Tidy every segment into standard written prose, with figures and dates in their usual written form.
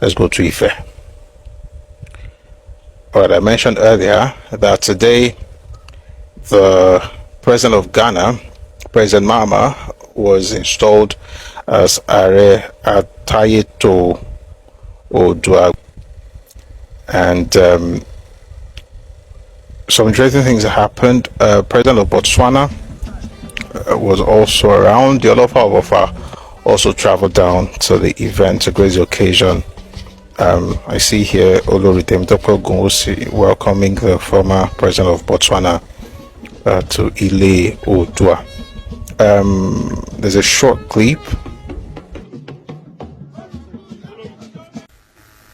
Let's go to Ife. All right, I mentioned earlier that today the President of Ghana, President Mahama, was installed as Aare Atayeto Oodua, and some interesting things happened. President of Botswana was also around. The Olofa of Ofa also traveled down to the event to grace the occasion. I see here Olori Dr. Ogunwusi welcoming the former president of Botswana to Ile Oodua. There's a short clip.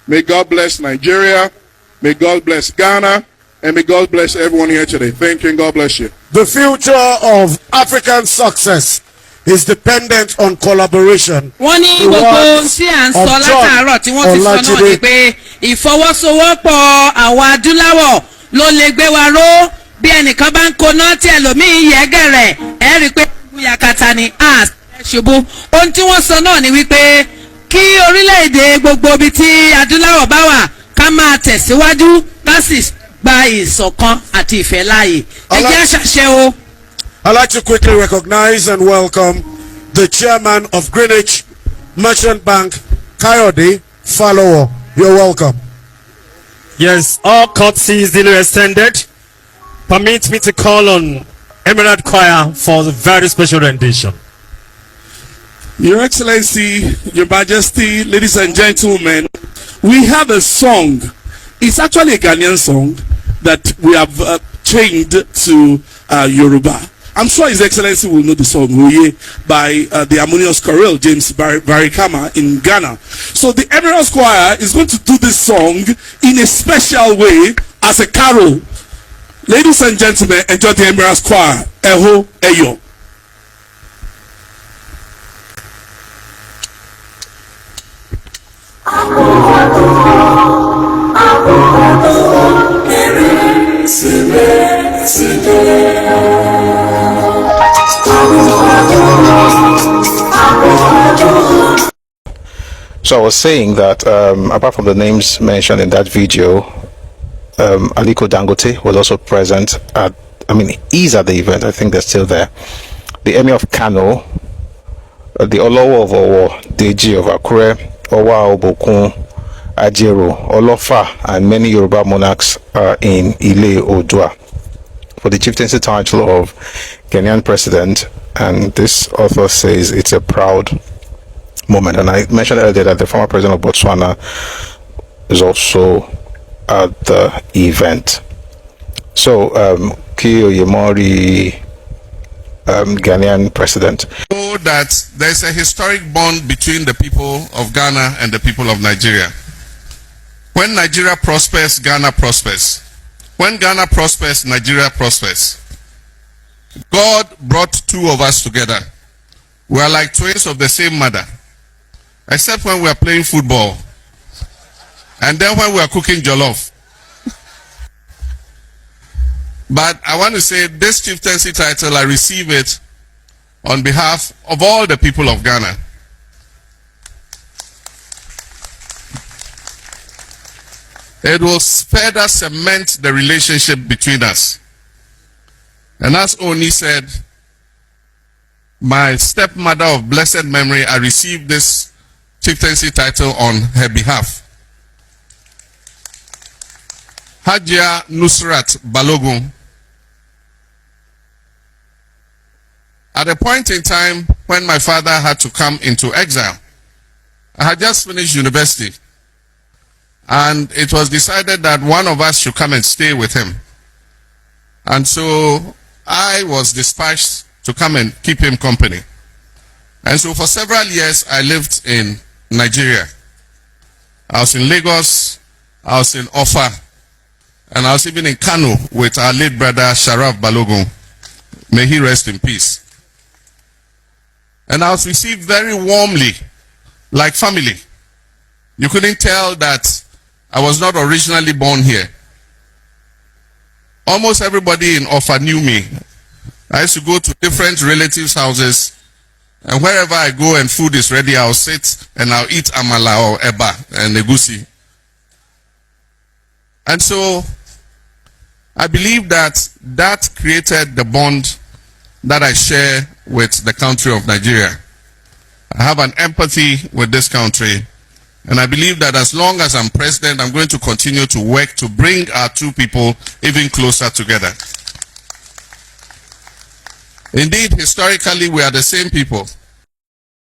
May God bless Nigeria, may God bless Ghana, and may God bless everyone here today. Thank you and God bless you. The future of African success is dependent on collaboration. Wọ́n ní gbogbo tí à ń sọ látàárọ̀ tí wọ́n ti sọ náà ni pé ìfọwọ́sowọ́pọ̀ àwọn adúláwọ̀ ló lè gbé wa ró. Bí ẹnìkan bá ń koná tí ẹlòmíín yẹ gẹ̀rẹ̀ ẹ rí i pé yakata ni a ṣubú. Ohun tí wọ́n sọ náà ni wípé kí orílẹ̀-èdè gbogbo ibi tí adúláwọ̀ bá wà ká máa tẹ̀síwájú ká sì gba ìṣọ̀kan àti ìfẹ́ láàyè. Ẹ jẹ́ àṣàṣe o. I'd like to quickly recognize and welcome the chairman of Greenwich Merchant Bank, Kayode Falowo. You're welcome. Yes, all courtesies duly extended. Permit me to call on Emirate Choir for the very special rendition. Your Excellency, Your Majesty, ladies and gentlemen, we have a song. It's actually a Ghanaian song that we have changed to Yoruba. I'm sure His Excellency will know the song by the harmonious chorale James Barikama in Ghana. So the Emirate Choir is going to do this song in a special way as a carol. Ladies and gentlemen, enjoy the Emirate Choir. Eho Eyo. So I was saying that apart from the names mentioned in that video, Aliko Dangote was also present at, he's at the event. I think they're still there. The Emir of Kano, the Olowo of Owo, Deji of Accra, Owa Obokun, Ajero, Olofa, and many Yoruba monarchs are in Ile Oodua for the chieftaincy title of Ghanaian president. And this author says it's a proud moment. And I mentioned earlier that the former president of Botswana is also at the event. So Kiyo Yemori, Ghanaian president. Know that there's a historic bond between the people of Ghana and the people of Nigeria. When Nigeria prospers, Ghana prospers. When Ghana prospers, Nigeria prospers. God brought two of us together. We are like twins of the same mother, except when we are playing football and then when we are cooking jollof. But I want to say this chieftaincy title, I receive it on behalf of all the people of Ghana. It will further cement the relationship between us. And as Oni said, my stepmother of blessed memory, I received this chieftaincy title on her behalf. Hajia Nusrat Balogun. At a point in time when my father had to come into exile, I had just finished university, and it was decided that one of us should come and stay with him. And so I was dispatched to come and keep him company. And so for several years I lived in Nigeria. I was in Lagos, I was in Ofa, and I was even in Kano with our late brother Sharaf Balogun. May he rest in peace. And I was received very warmly, like family. You couldn't tell that I was not originally born here. Almost everybody in Ofa knew me. I used to go to different relatives' houses And wherever I go and food is ready, I'll sit and I'll eat amala or eba and egusi. And so I believe that that created the bond that I share with the country of Nigeria. I have an empathy with this country, and I believe that as long as I'm president, I'm going to continue to work to bring our two people even closer together. Indeed, historically, we are the same people.